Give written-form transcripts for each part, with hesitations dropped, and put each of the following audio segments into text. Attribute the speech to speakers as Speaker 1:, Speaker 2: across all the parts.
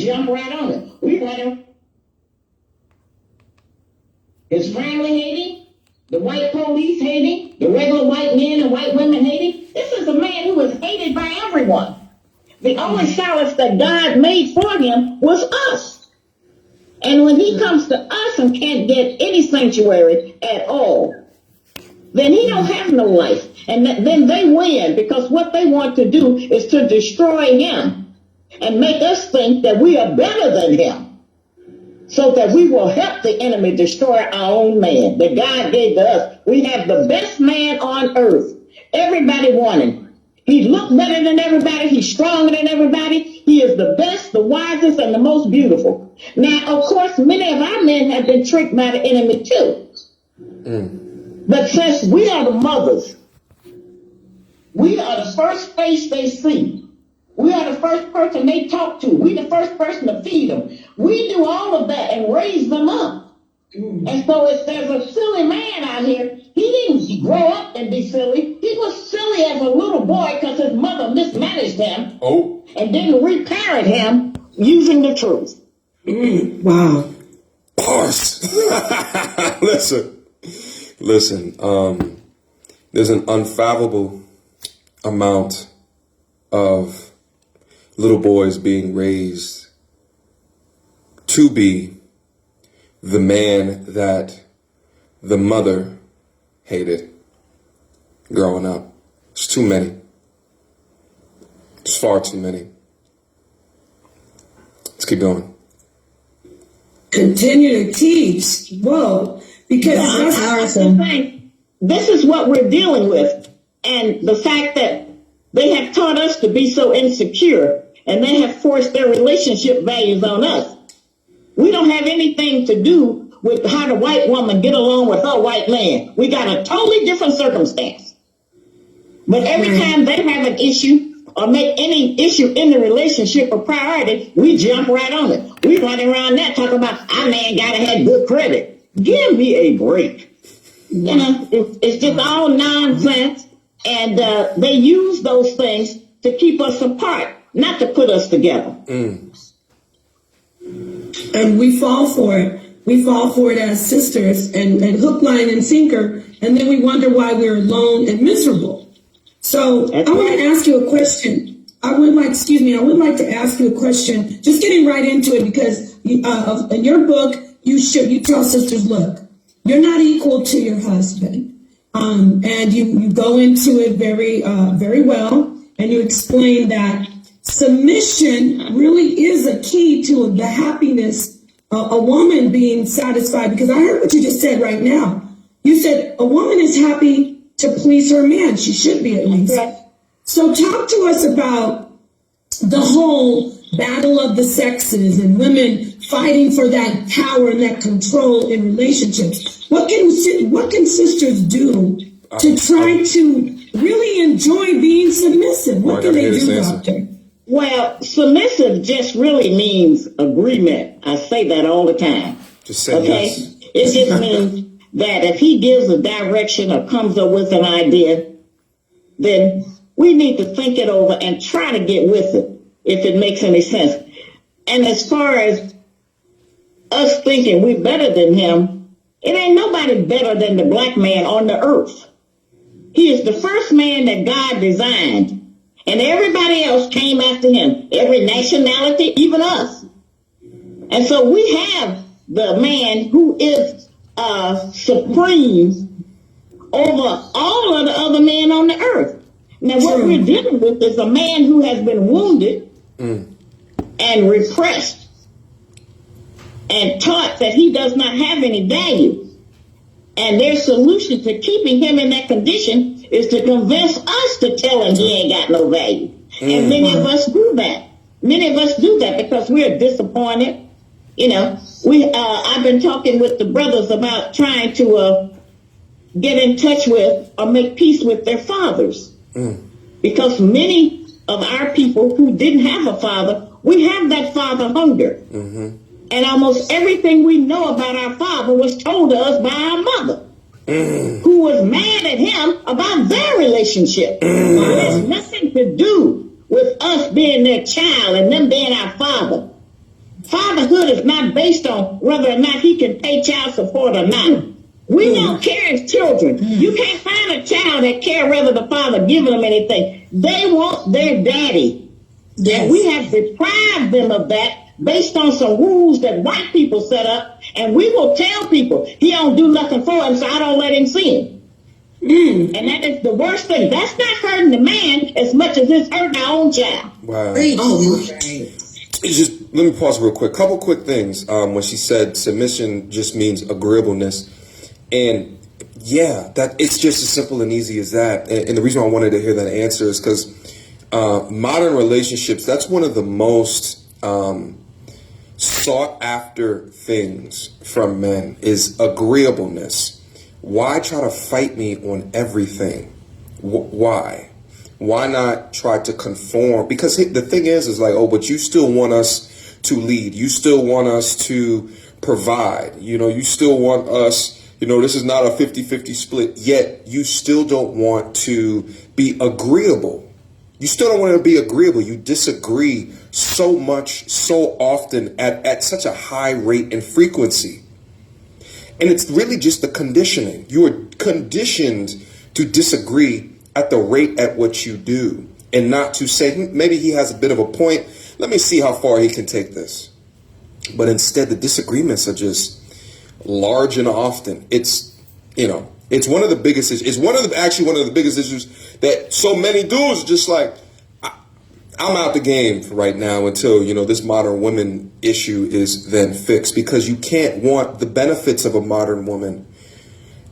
Speaker 1: jump right on it. We let him. His family hate him. The white police hate him. The regular white men and white women hate him. This is a man who is hated by everyone. The only solace that God made for him was us. And when he comes to us and can't get any sanctuary at all, then he don't have no life. And then they win, because what they want to do is to destroy him and make us think that we are better than him, so that we will help the enemy destroy our own man that God gave to us. We have the best man on earth. Everybody want him. He looked better than everybody. He's stronger than everybody. He is the best, the wisest, and the most beautiful. Now, of course, many of our men have been tricked by the enemy too. But since we are the mothers, we are the first face they see. We are the first person they talk to. We the first person to feed them. We do all of that and raise them up. And so if there's a silly man out here, he didn't grow up and be silly. He was silly as a little boy because his mother mismanaged him and didn't reparent him using the truth.
Speaker 2: Wow.
Speaker 3: Bars. Listen, there's an unfathomable amount of little boys being raised to be the man that the mother hated growing up. It's too many. It's far too many. Let's keep going.
Speaker 2: Continue to teach. Whoa. Because
Speaker 1: that's the thing. This is what we're dealing with. And the fact that they have taught us to be so insecure, and they have forced their relationship values on us. We don't have anything to do with how the white woman get along with her white man. We got a totally different circumstance. But every time they have an issue or make any issue in the relationship a priority, we jump right on it. We run around that talking about our man gotta have good credit. Give me a break. You know, it's just all nonsense. And they use those things to keep us apart, not to put us together.
Speaker 2: And we fall for it. We fall for it as sisters and hook, line, and sinker. And then we wonder why we're alone and miserable. So I want to ask you a question. I would like to ask you a question, just getting right into it, because in your book, you tell sisters, look, you're not equal to your husband. And you go into it very, very well, and you explain that submission really is a key to the happiness, a woman being satisfied. Because I heard what you just said right now. You said a woman is happy to please her man. She should be, at least. So talk to us about the whole battle of the sexes and women fighting for that power and that control in relationships. What can sisters do to try to really enjoy being submissive? What can they do, Doctor?
Speaker 1: Well, submissive just really means agreement. I say that all the time.
Speaker 3: Just say yes.
Speaker 1: It just means that if he gives a direction or comes up with an idea, then we need to think it over and try to get with it, if it makes any sense. And as far as us thinking we're better than him, it ain't nobody better than the black man on the earth. He is the first man that God designed, and everybody else came after him, every nationality, even us. And so we have the man who is supreme over all of the other men on the earth. Now, what we're dealing with is a man who has been wounded and repressed and taught that he does not have any value. And their solution to keeping him in that condition is to convince us to tell him he ain't got no value. And many of us do that. Many of us do that because we're disappointed. You know, I've been talking with the brothers about trying to get in touch with or make peace with their fathers. Because many of our people who didn't have a father, we have that father hunger. And almost everything we know about our father was told to us by our mother, who was mad at him about their relationship. It has nothing to do with us being their child and them being our father. manhood is not based on whether or not he can pay child support or not. We don't care as children. You can't find a child that care whether the father giving them anything. They want their daddy.
Speaker 2: Yes.
Speaker 1: And we have deprived them of that based on some rules that white people set up. And we will tell people he don't do nothing for him, so I don't let him see him. And that is the worst thing. That's not hurting the man as much as it's hurting our own child.
Speaker 3: Wow.
Speaker 2: Oh,
Speaker 3: It's just, let me pause real quick. Couple quick things. When she said submission just means agreeableness. And yeah, that it's just as simple and easy as that. And the reason I wanted to hear that answer is because modern relationships, that's one of the most sought after things from men is agreeableness. Why try to fight me on everything? Why? Why not try to conform? Because the thing is like, oh, but you still want us to lead. You still want us to provide. You know, you still want us, you know, this is not a 50-50 split, yet you still don't want to be agreeable. You still don't want to be agreeable. You disagree so much, so often at such a high rate and frequency. And it's really just the conditioning. You are conditioned to disagree at the rate at which you do, and not to say, maybe he has a bit of a point. Let me see how far he can take this. But instead, the disagreements are just large and often. It's, you know, it's one of the biggest issues. It's actually one of the biggest issues that so many dudes just like, I'm out the game for right now until, you know, this modern woman issue is then fixed, because you can't want the benefits of a modern woman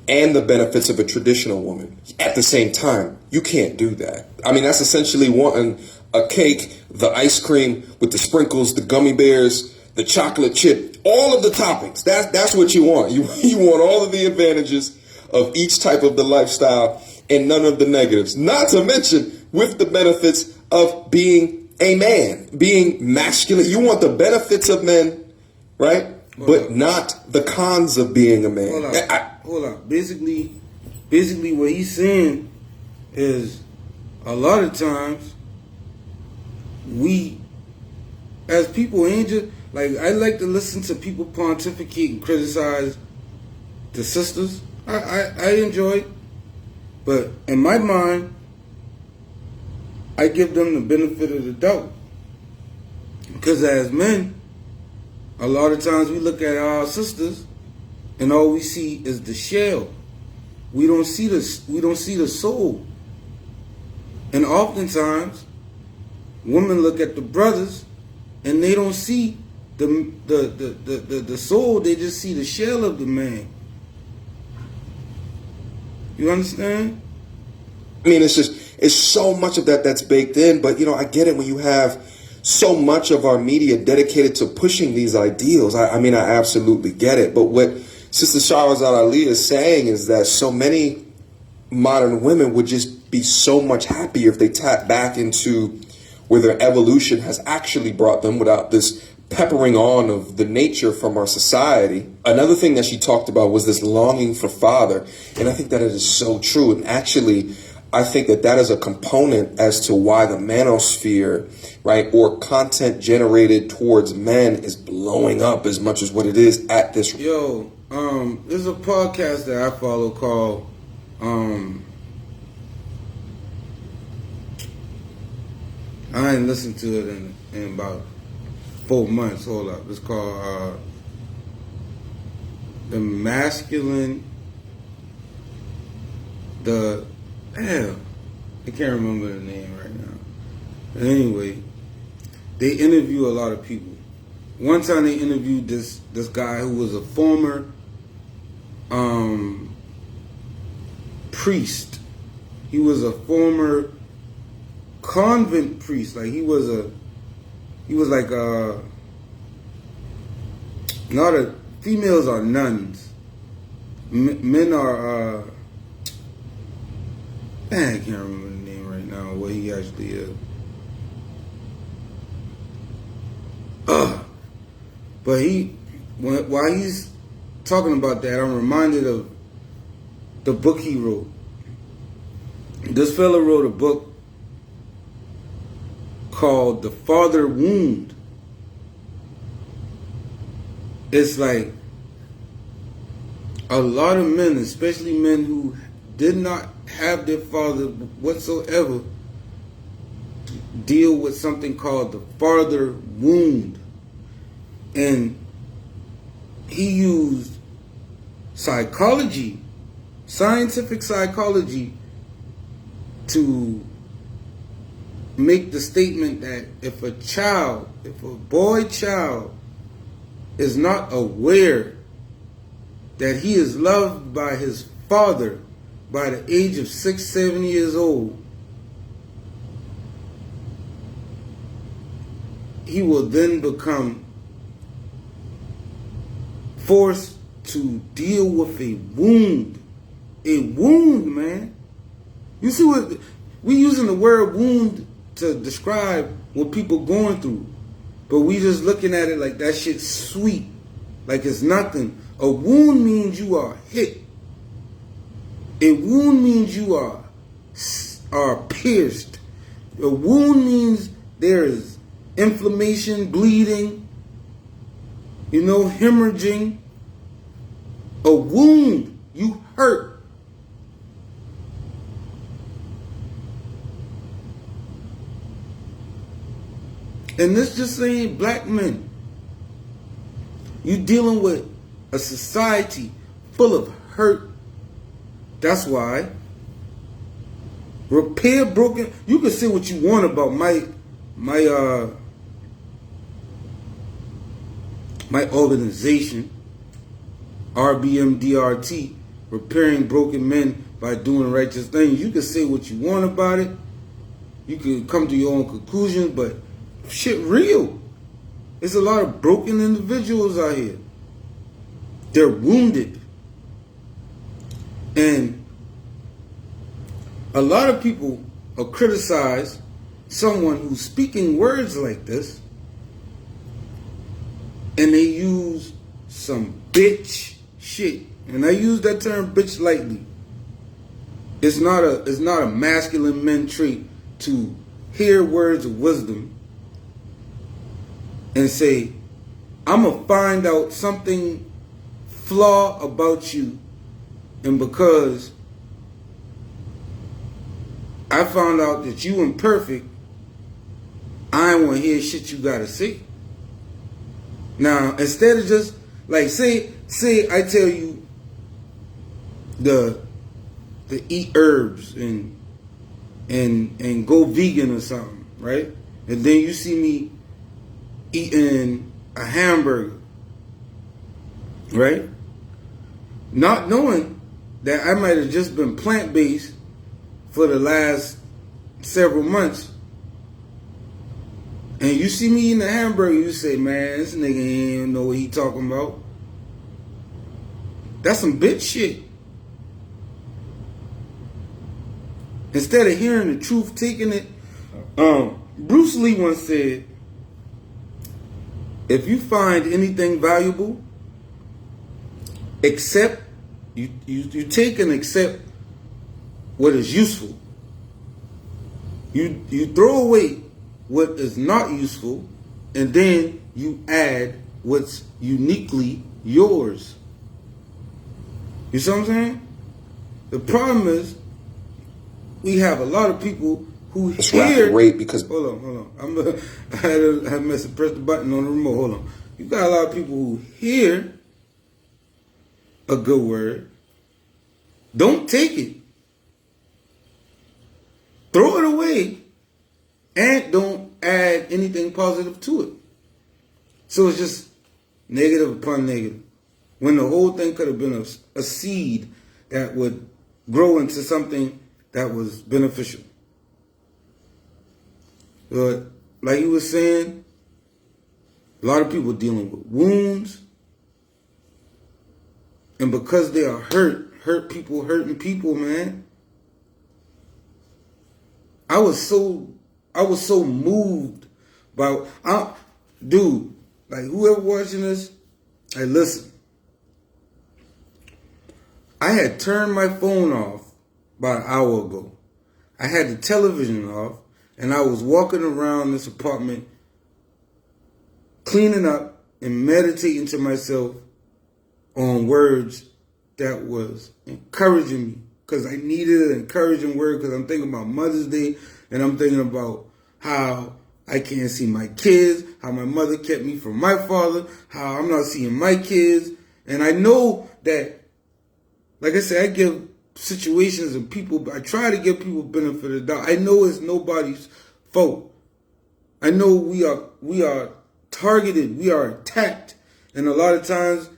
Speaker 3: and the benefits of a traditional woman at the same time. You can't do that. I mean, that's essentially wanting a cake, the ice cream with the sprinkles, the gummy bears, the chocolate chip, all of the toppings. That's what you want. You want all of the advantages of each type of the lifestyle and none of the negatives. Not to mention with the benefits of being a man, being masculine. You want the benefits of men, right? But not the cons of being a man.
Speaker 4: Hold on. Basically what he's saying is a lot of times we, as people, ain't just, like, I like to listen to people pontificate and criticize the sisters. I enjoy it. But in my mind, I give them the benefit of the doubt. Because as men, a lot of times we look at our sisters and all we see is the shell. We don't see the soul. And oftentimes, women look at the brothers and they don't see the soul, they just see the shell of the man. You understand?
Speaker 3: I mean, it's so much of that that's baked in, but, you know, I get it when you have so much of our media dedicated to pushing these ideals. I mean, I absolutely get it. But what Sister Shahrazad Ali is saying is that so many modern women would just be so much happier if they tap back into where their evolution has actually brought them without this peppering on of the nature from our society. Another thing that she talked about was this longing for father. And I think that it is so true. And actually, I think that is a component as to why the manosphere, right, or content generated towards men is blowing up as much as what it is at this.
Speaker 4: Yo, there's a podcast that I follow called, I ain't listened to it in about 4 months. Hold up. It's called The Masculine, I can't remember the name right now. But anyway, they interview a lot of people. One time they interviewed this guy who was a former priest. He was a former convent priest. Like he was like females are nuns. Men are I can't remember the name right now, what he actually is. But while he's talking about that, I'm reminded of the book he wrote. This fella wrote a book called The Father Wound. it's like a lot of men, especially men who did not have their father whatsoever, deal with something called the father wound. And he used psychology, scientific psychology, to make the statement that if a boy child is not aware that he is loved by his father by the age of 6, 7 years old, he will then become forced to deal with a wound. A wound, man. You see what we using the word wound to describe what people going through, but we just looking at it like that shit's sweet, like it's nothing. A wound means you are hit. A wound means you are pierced. A wound means there is inflammation, bleeding, hemorrhaging. A wound, you hurt. And this just saying black men. You dealing with a society full of hurt. That's why repair broken. You can say what you want about my organization, RBMDRT, repairing broken men by doing righteous things. You can say what you want about it. You can come to your own conclusions, but shit real. There's a lot of broken individuals out here. They're wounded. And a lot of people will criticize someone who's speaking words like this, and they use some bitch shit. And I use that term bitch lightly. It's not a masculine men trait to hear words of wisdom and say, I'm going to find out something flaw about you, and because I found out that you imperfect, I don't want to hear shit you got to say. Now, instead of just, like, say I tell you to eat herbs and go vegan or something, right? And then you see me eating a hamburger, right? Not knowing that I might have just been plant-based for the last several months. And you see me eating a hamburger, you say, man, this nigga ain't even know what he talking about. That's some bitch shit. Instead of hearing the truth, taking it. Bruce Lee once said, if you find anything valuable, accept, you take and accept what is useful. You throw away what is not useful, and then you add what's uniquely yours. You see what I'm saying? The problem is we have a lot of people who hear.
Speaker 3: Rate because
Speaker 4: hold on. I had messed up, press the button on the remote. Hold on. You got a lot of people who hear a good word, don't take it, throw it away, and don't add anything positive to it. So it's just negative upon negative, when the whole thing could have been a seed that would grow into something that was beneficial. But like you were saying, a lot of people dealing with wounds, and because they are hurt people hurting people, man. I was so moved by, dude, like whoever watching this, hey, listen. I had turned my phone off about an hour ago. I had the television off, and I was walking around this apartment, cleaning up and meditating to myself on words that was encouraging me, because I needed an encouraging word, because I'm thinking about Mother's Day, and I'm thinking about how I can't see my kids, how my mother kept me from my father, how I'm not seeing my kids. And I know that, like I said, I give situations and people, I try to give people benefit of the doubt. I know it's nobody's fault. I know we are targeted, we are attacked, and a lot of times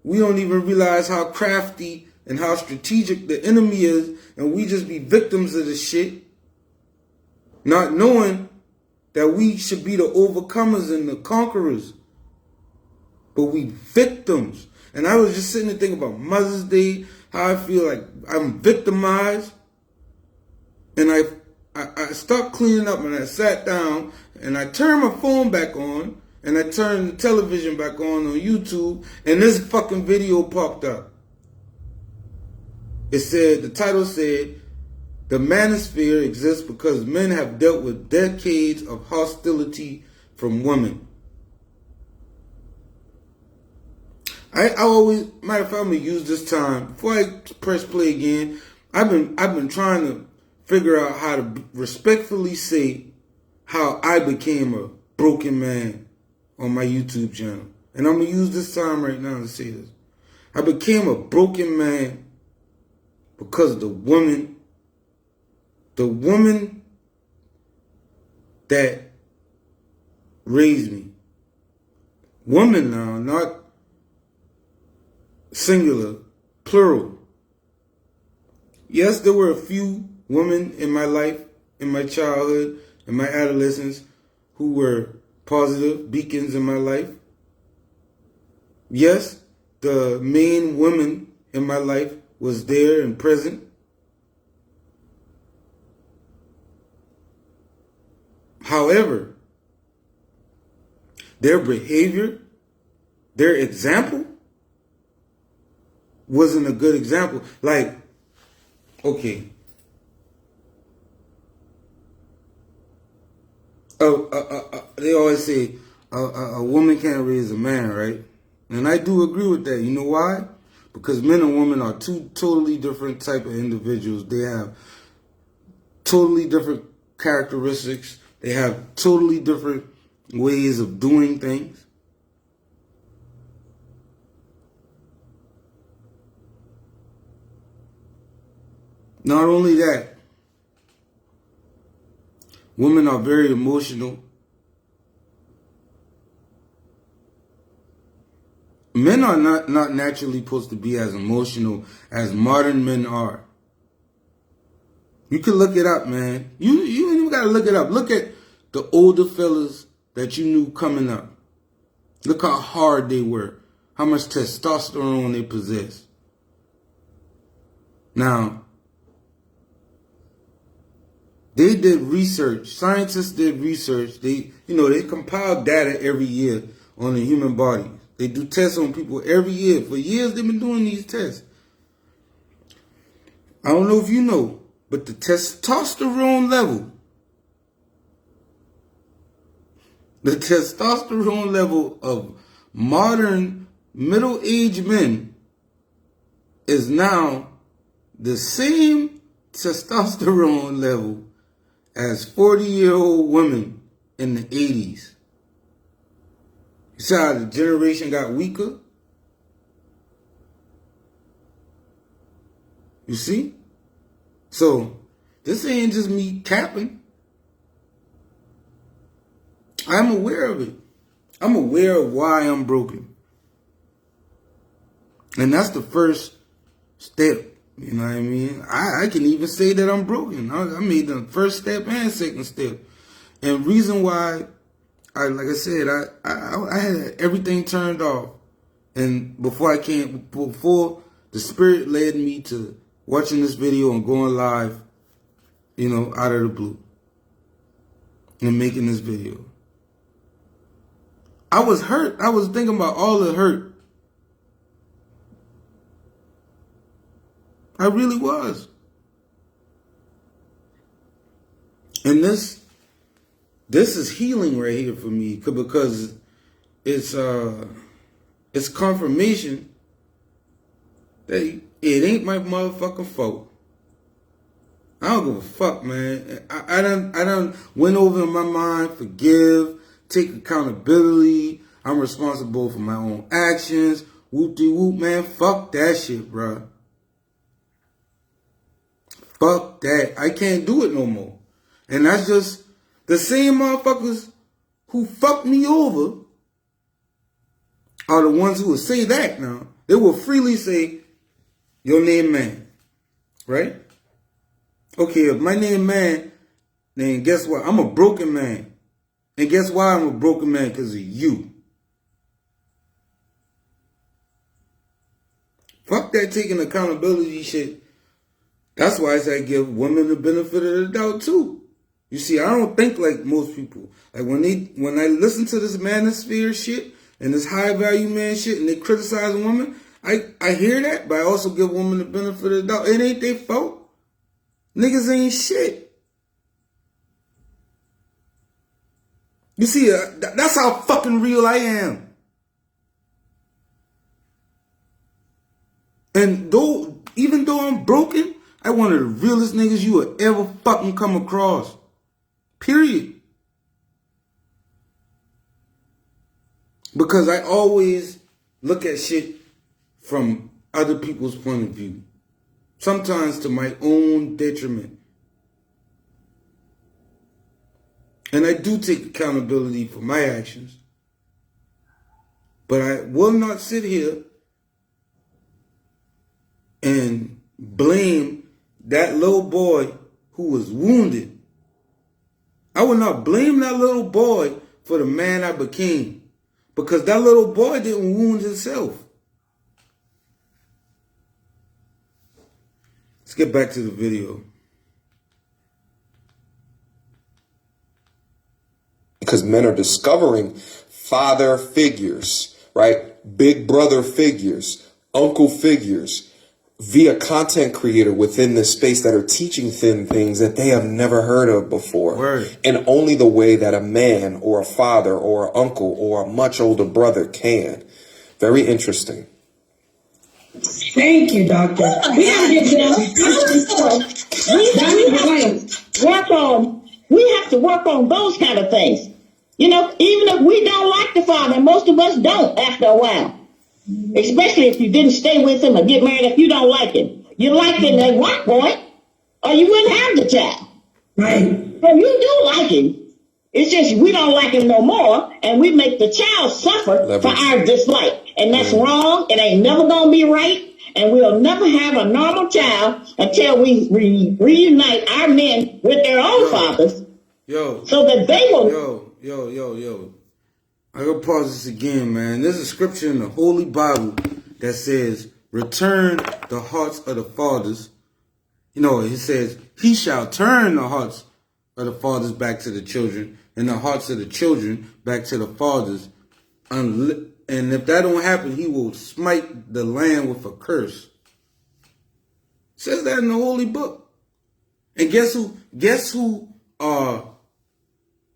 Speaker 4: we don't even realize how crafty and how strategic the enemy is, and we just be victims of the shit, not knowing that we should be the overcomers and the conquerors. But we victims. And I was just sitting there thinking about Mother's Day, how I feel like I'm victimized. And I stopped cleaning up and I sat down and I turned my phone back on and I turned the television back on YouTube, and this fucking video popped up. It said, the title said, "The manosphere exists because men have dealt with decades of hostility from women." I always, matter of fact, I'm gonna use this time before I press play again. I've been trying to figure out how to respectfully say how I became a broken man on my YouTube channel, and I'm gonna use this time right now to say this. I became a broken man because of the woman that raised me. Woman now, not singular, plural. Yes, there were a few women in my life, in my childhood, in my adolescence, who were positive beacons in my life. Yes, the main woman in my life was there and present. However, their behavior, their example wasn't a good example. Like, okay, they always say a woman can't raise a man, right? And I do agree with that. You know why? Because men and women are two totally different type of individuals. They have totally different characteristics. They have totally different ways of doing things. Not only that, women are very emotional. Men are not naturally supposed to be as emotional as modern men are. You can look it up, man. You ain't even gotta look it up. Look at the older fellas that you knew coming up. Look how hard they were. How much testosterone they possess. Now, they did research. Scientists did research. They compile data every year on the human body. They do tests on people every year. For years, they've been doing these tests. I don't know if you know, but the testosterone level of modern middle-aged men is now the same testosterone level as 40-year-old women in the 80s. You see how the generation got weaker? You see? So, this ain't just me capping. I'm aware of it. I'm aware of why I'm broken. And that's the first step. You know what I mean? I can even say that I'm broken. I made the first step and second step. And reason why, like I said, I had everything turned off. And before the Spirit led me to watching this video and going live, out of the blue. And making this video. I was hurt. I was thinking about all the hurt. I really was. And this is healing right here for me, because it's confirmation that it ain't my motherfucking fault. I don't give a fuck, man. I done went over in my mind, forgive, take accountability. I'm responsible for my own actions. Whoop-de-whoop, man. Fuck that shit, bro. Fuck that. I can't do it no more. And that's just the same motherfuckers who fucked me over are the ones who will say that now. They will freely say, your name man. Right? Okay, if my name man, then guess what? I'm a broken man. And guess why I'm a broken man? Because of you. Fuck that taking accountability shit. That's why I say I give women the benefit of the doubt too. You see, I don't think like most people. Like when I listen to this manosphere shit and this high value man shit and they criticize women, I hear that, but I also give women the benefit of the doubt. It ain't their fault. Niggas ain't shit. You see, that's how fucking real I am. And even though I'm broken, I'm one of the realest niggas you will ever fucking come across. Period. Because I always look at shit from other people's point of view. Sometimes to my own detriment. And I do take accountability for my actions. But I will not sit here and blame that little boy who was wounded. I will not blame that little boy for the man I became. Because that little boy didn't wound himself. Let's get back to the video.
Speaker 3: Because men are discovering father figures, right? Big brother figures, uncle figures, via content creator within this space that are teaching them things that they have never heard of before.
Speaker 4: Word.
Speaker 3: And only the way that a man or a father or an uncle or a much older brother can. Very interesting.
Speaker 2: Thank you, doctor. We have to
Speaker 1: work on those kind of things. You know, even if we don't like the father, and most of us don't after a while. Especially if you didn't stay with him or get married if you don't like him. You like him at one point, or you wouldn't have the child.
Speaker 2: Right.
Speaker 1: So you do like him. It's just we don't like him no more, and we make the child suffer for our dislike. And that's wrong. It ain't never going to be right. And we'll never have a normal child until we reunite our men with their own fathers. So that they will...
Speaker 4: Yo. I gotta pause this again, man. There's a scripture in the Holy Bible that says, return the hearts of the fathers. You know, it says, he shall turn the hearts of the fathers back to the children, and the hearts of the children back to the fathers. And if that don't happen, he will smite the land with a curse. It says that in the Holy Book. And guess who are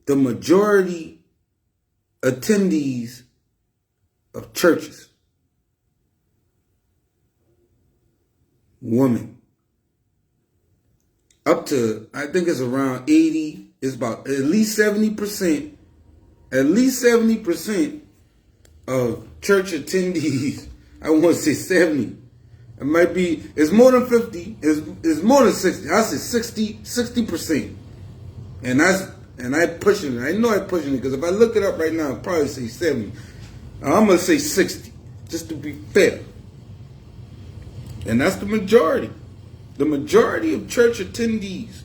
Speaker 4: the majority attendees of churches? Women. Up to, I think it's around 80, it's about at least 70%, of church attendees. I want to say 70. It might be, it's more than 50, it's more than 60. I say 60%. And I'm pushing it. I know I'm pushing it because if I look it up right now, I'll probably say 70. I'm going to say 60, just to be fair. And that's the majority. The majority of church attendees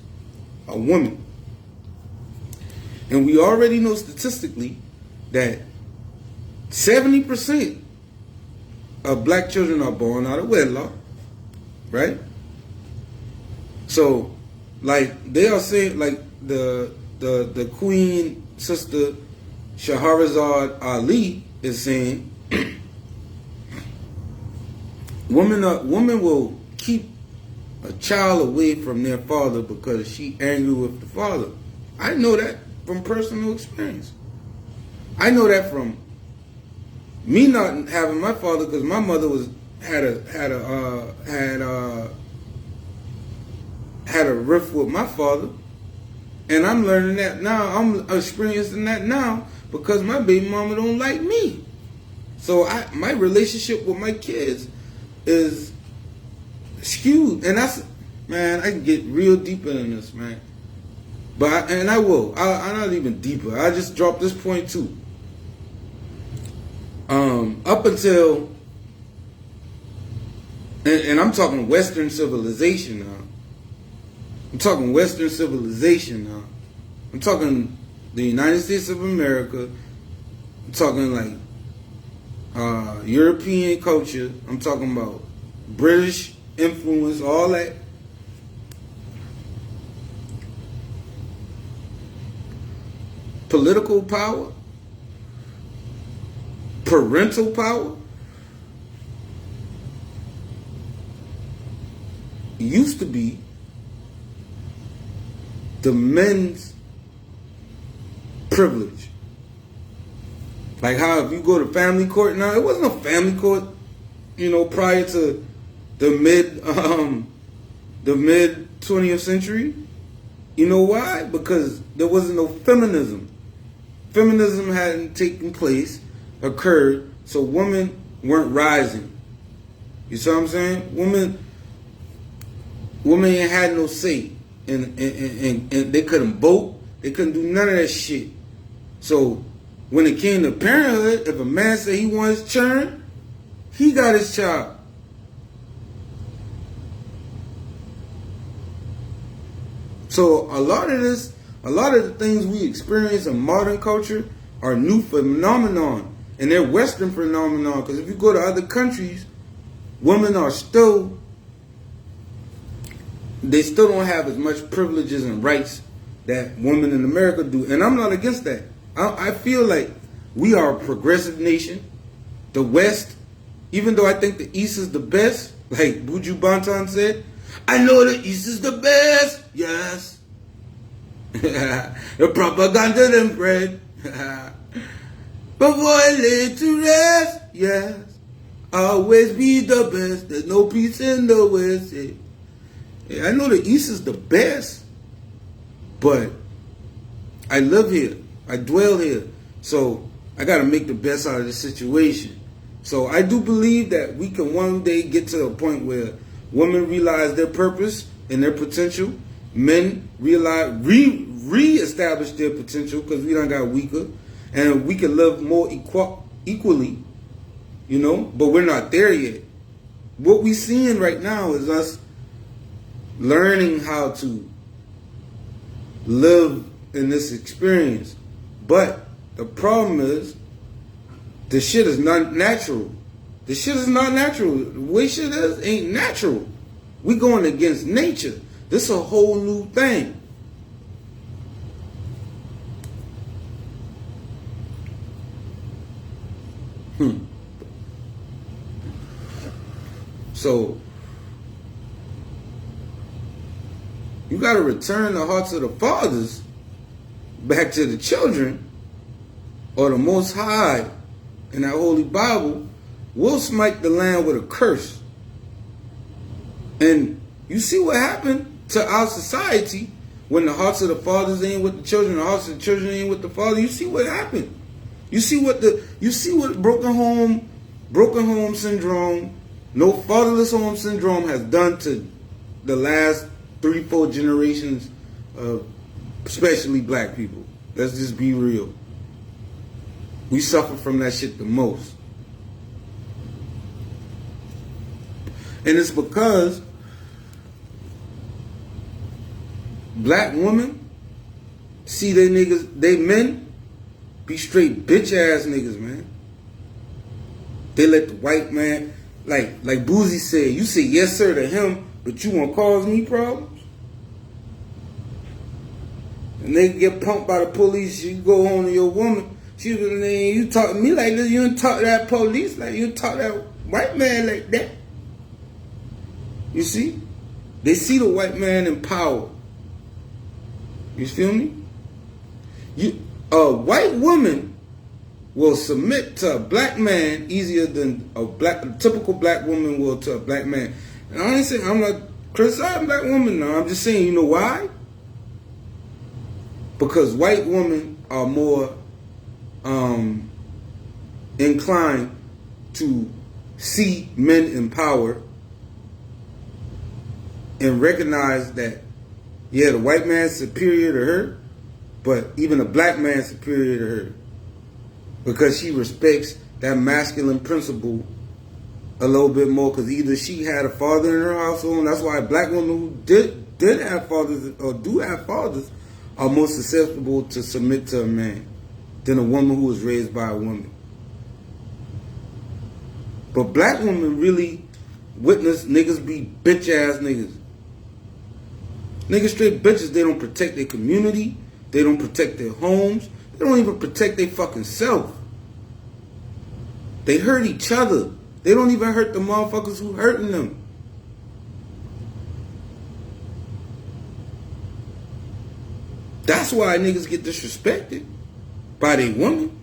Speaker 4: are women. And we already know statistically that 70% of black children are born out of wedlock. Right? So, like, they are saying, like, the Queen Sister Shahrazad Ali is saying, women will keep a child away from their father because she angry with the father. I know that from personal experience. I know that from me not having my father, because my mother had a rift with my father, and I'm learning that now. I'm experiencing that now because my baby mama don't like me. So my relationship with my kids is skewed, and that's, man, I can get real deeper in this, man. But I will. I'm not even deeper. I just dropped this point too. Up until, and I'm talking Western civilization now. I'm talking Western civilization now. I'm talking the United States of America. I'm talking like European culture. I'm talking about British influence, all that. Political power, parental power, used to be the men's privilege. Like how if you go to family court now, it wasn't a family court, prior to the mid 20th century. You know why? Because there wasn't no feminism. Feminism hadn't taken place, occurred, so women weren't rising. You see what I'm saying? Women ain't had no say, and they couldn't vote. They couldn't do none of that shit. So when it came to parenthood, if a man said he wants his children, he got his child. So a lot of the things we experience in modern culture are new phenomenon, and they're Western phenomenon. Because if you go to other countries, women are still don't have as much privileges and rights that women in America do, and I'm not against that. I feel like we are a progressive nation. The West, even though I think the East is the best, like Buju Banton said, I know the East is the best, yes. The propaganda them spread. Before I lay to rest, yes. Always be the best. There's no peace in the West. Yeah, I know the East is the best, but I live here. I dwell here. So I got to make the best out of the situation. So I do believe that we can one day get to a point where women realize their purpose and their potential. Men realize, re-establish their potential because we done got weaker. And we can live more equally, but we're not there yet. What we seeing right now is us learning how to live in this experience. But the problem is, the shit is not natural. The shit is not natural. The way shit is ain't natural. We going against nature. This is a whole new thing. So you got to return the hearts of the fathers back to the children, or the Most High in that Holy Bible will smite the land with a curse. And you see what happened to our society when the hearts of the fathers ain't with the children, the hearts of the children ain't with the father. You see what happened. You see what broken home syndrome, no fatherless home syndrome has done to the last 3-4 generations of especially black people. Let's just be real. We suffer from that shit the most. And it's because black women see they men be straight bitch ass niggas, man. They let the white man, like Boozy said, you say yes sir to him, but you won't cause me problems. And they get pumped by the police. You go home to your woman. You talk to me like this. You don't talk to that police like you talk to that white man like that. You see? They see the white man in power. You feel me? A white woman will submit to a black man easier than a typical black woman will to a black man. And I ain't saying, I'm not criticizing black women now. I'm just saying, you know why? Because white women are more inclined to see men in power and recognize that, yeah, the white man's superior to her, but even a black man's superior to her, because she respects that masculine principle a little bit more, because either she had a father in her household, and that's why black women who did have fathers or do have fathers are more susceptible to submit to a man than a woman who was raised by a woman. But black women really witness niggas be bitch ass niggas. Niggas straight bitches. They don't protect their community. They don't protect their homes. They don't even protect their fucking self. They hurt each other. They don't even hurt the motherfuckers who hurting them. That's why niggas get disrespected by their woman.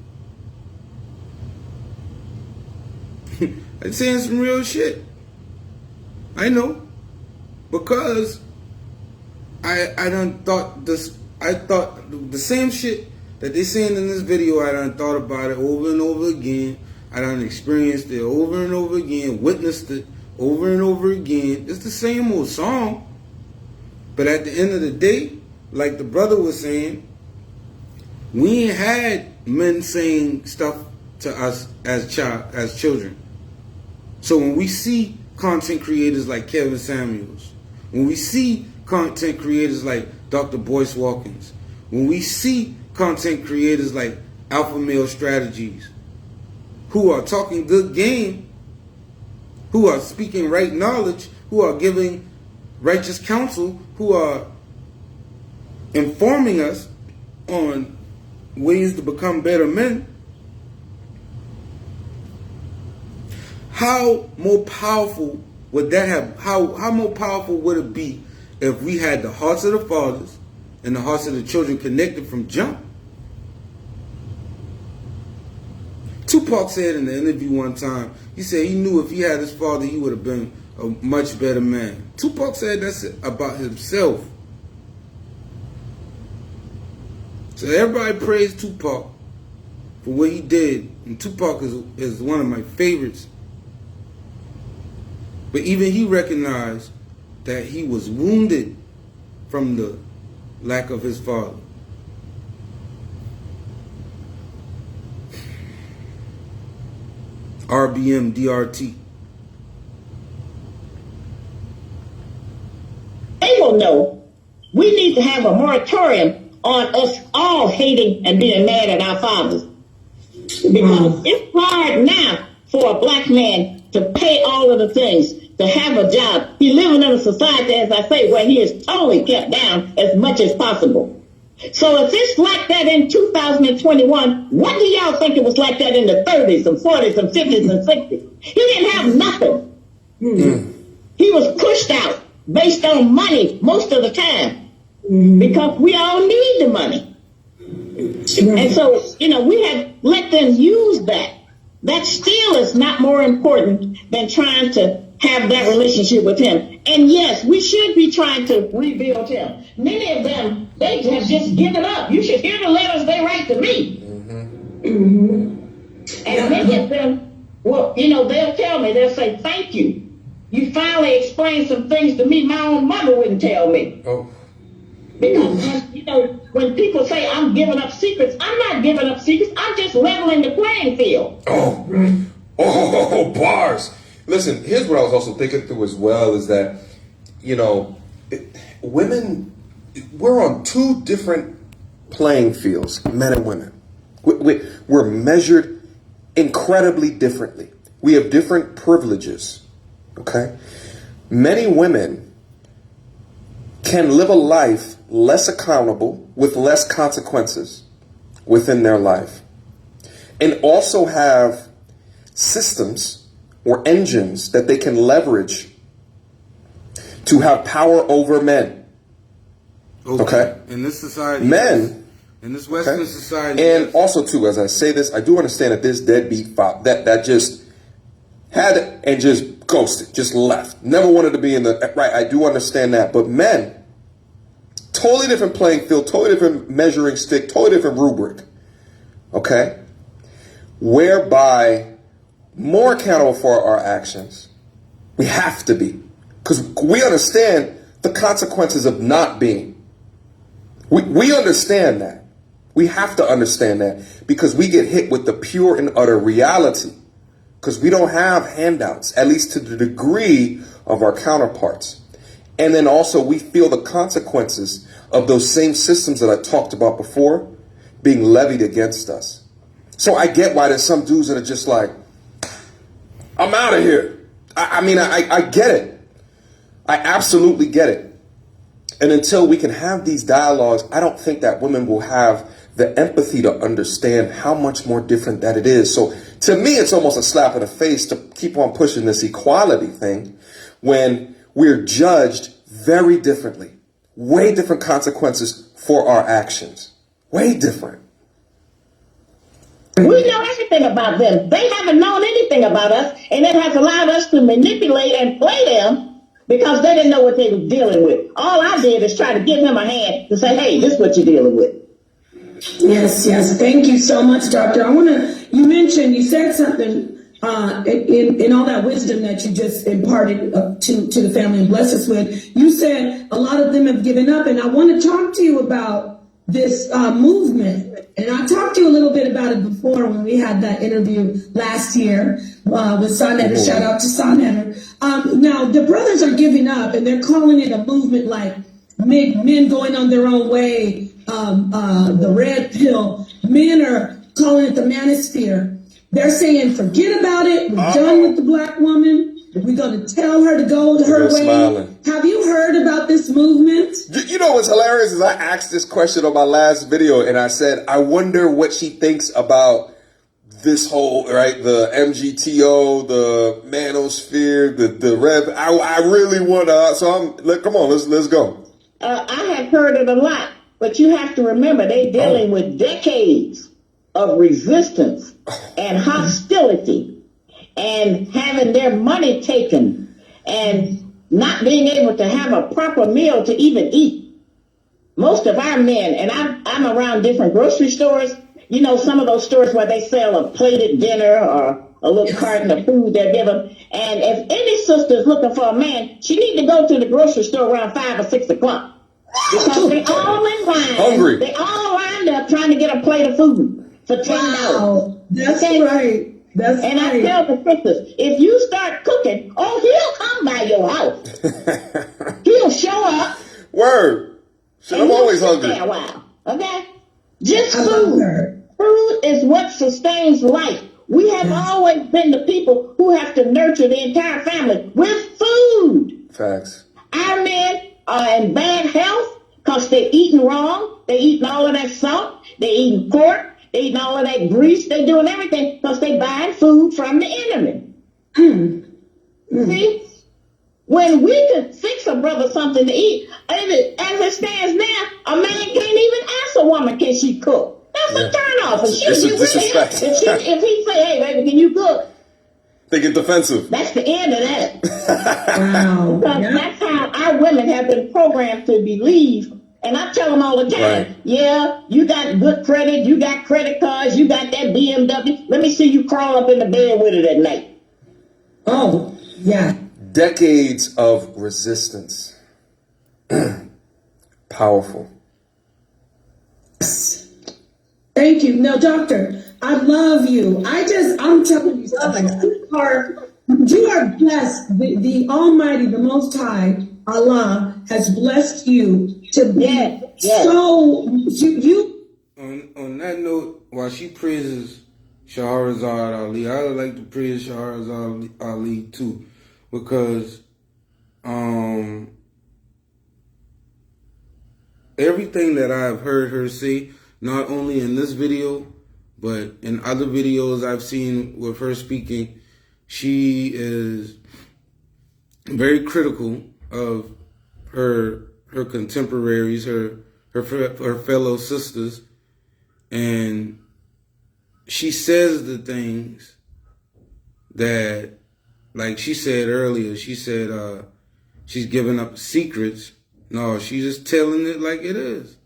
Speaker 4: I'm saying some real shit. I know. Because I done thought this, I thought the same shit that they saying in this video, I done thought about it over and over again. I done experienced it over and over again, witnessed it over and over again. It's the same old song. But at the end of the day, like the brother was saying, we ain't had men saying stuff to us as children. So when we see content creators like Kevin Samuels, when we see content creators like Dr. Boyce Watkins, when we see content creators like Alpha Male Strategies, who are talking good game, who are speaking right knowledge, who are giving righteous counsel, who are informing us on ways to become better men, how more powerful would that have? How more powerful would it be if we had the hearts of the fathers and the hearts of the children connected from jump? Tupac said in the interview one time, he said he knew if he had his father, he would have been a much better man. Tupac said that's about himself. So everybody praised Tupac for what he did, and Tupac is one of my favorites. But even he recognized that he was wounded from the lack of his father. RBM DRT.
Speaker 1: They will know we need to have a moratorium on us all hating and being mad at our fathers. Because it's hard now for a black man to pay all of the things, to have a job. He's living in a society, as I say, where he is totally kept down as much as possible. So if it's like that in 2021, what do y'all think it was like that in the 30s and 40s and 50s and 60s? He didn't have nothing. He was pushed out based on money most of the time because we all need the money. And so, we have let them use that. That still is not more important than trying to have that relationship with him. And yes, we should be trying to rebuild him. Many of them, they have just given up. You should hear the letters they write to me. And many of them, well, they'll tell me, they'll say, thank you. You finally explained some things to me my own mother wouldn't tell me. Because, when people say I'm giving up secrets, I'm not giving up secrets. I'm just leveling the playing field.
Speaker 3: Bars. Listen, here's what I was also thinking through as well is that, women, we're on two different playing fields, men and women. We're measured incredibly differently. We have different privileges, okay? Many women can live a life less accountable with less consequences within their life and also have systems or engines that they can leverage to have power over men. Okay?
Speaker 4: In this society,
Speaker 3: men
Speaker 4: In this Western society.
Speaker 3: And also, too, as I say this, I do understand that this deadbeat father that just had it and just ghosted, just left, never wanted to be in the right. I do understand that, but men, totally different playing field, totally different measuring stick, totally different rubric. Okay, whereby more accountable for our actions. We have to be, because we understand the consequences of not being. We understand that. We have to understand that because we get hit with the pure and utter reality. Because we don't have handouts, at least to the degree of our counterparts. And then also we feel the consequences of those same systems that I talked about before being levied against us. So I get why there's some dudes that are just like, I'm out of here. I get it. I absolutely get it. And until we can have these dialogues, I don't think that women will have the empathy to understand how much more different that it is. So to me, it's almost a slap in the face to keep on pushing this equality thing when we're judged very differently. Way different consequences for our actions. Way different.
Speaker 1: We know everything about them. They haven't known anything about us, and it has allowed us to manipulate and play them because they didn't know what they were dealing with. All I did is try to give him a hand to say, hey, this is what you're dealing with.
Speaker 2: Yes, yes. Thank you so much, Doctor. You said something in all that wisdom that you just imparted to the family and blessed us with. You said a lot of them have given up, and I want to talk to you about this movement. And I talked to you a little bit about it before when we had that interview last year with Sonetter. Shout out to Sonetter. Now, the brothers are giving up, and they're calling it a movement like men going on their own way, the red pill. Men are calling it the manosphere. They're saying, forget about it. We're done with the black woman. We're going to tell her to go her way. Smiling. Have you heard about this movement?
Speaker 3: You know what's hilarious is I asked this question on my last video, and I said, I wonder what she thinks about this whole, right, the MGTO, the manosphere, the rev. I really want to, so come on, let's go.
Speaker 1: I have heard it a lot, but you have to remember they're dealing with decades of resistance and hostility and having their money taken and not being able to have a proper meal to even eat. Most of our men, and I'm around different grocery stores, you know, some of those stores where they sell a plated dinner or a little carton of food they're given. And if any sister's looking for a man, she need to go to the grocery store around 5 or 6 o'clock. Because they all in line.
Speaker 3: Hungry.
Speaker 1: They all lined up trying to get a plate of food for $10.
Speaker 2: Wow, that's right. That's
Speaker 1: and
Speaker 2: right.
Speaker 1: I tell the sisters, if you start cooking, he'll come by your house. He'll show up.
Speaker 3: Word. Shit, I'm always hungry.
Speaker 1: There a while, okay? Just food. Food is what sustains life. We have always been the people who have to nurture the entire family with food.
Speaker 3: Facts.
Speaker 1: Our men are in bad health because they're eating wrong. They're eating all of that salt. They're eating pork. They're eating all of that grease. They're doing everything because they're buying food from the enemy. See? When we could fix a brother something to eat, as it stands now, a man can't even ask a woman, can she cook? That's a turnoff. If he say, hey, baby, can you cook?
Speaker 3: They get defensive.
Speaker 1: That's the end of that.
Speaker 2: Wow.
Speaker 1: Because that's how our women have been programmed to believe. And I tell them all the time, yeah, you got good credit, you got credit cards, you got that BMW. Let me see you crawl up in the bed with it at night.
Speaker 2: Oh, yeah.
Speaker 3: Decades of resistance. Powerful.
Speaker 2: Thank you. No, Doctor, I love you. I'm telling you something. You are blessed. The Almighty, the Most High, Allah, has blessed you to be so.
Speaker 4: On that note, while she praises Shahrazad Ali, I would like to praise Shahrazad Ali too, because everything that I've heard her say, not only in this video, but in other videos I've seen with her speaking, she is very critical of her contemporaries, her fellow sisters, And she says the things that, like she said earlier, she said she's giving up secrets. No, she's just telling it like it is.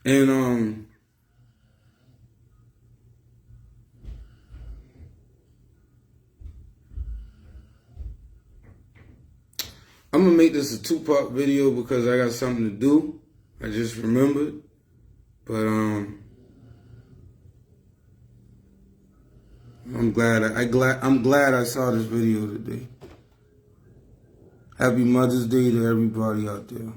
Speaker 4: And I'm gonna make this a 2-part video because I got something to do. I just remembered. But I'm glad I saw this video today. Happy Mother's Day to everybody out there.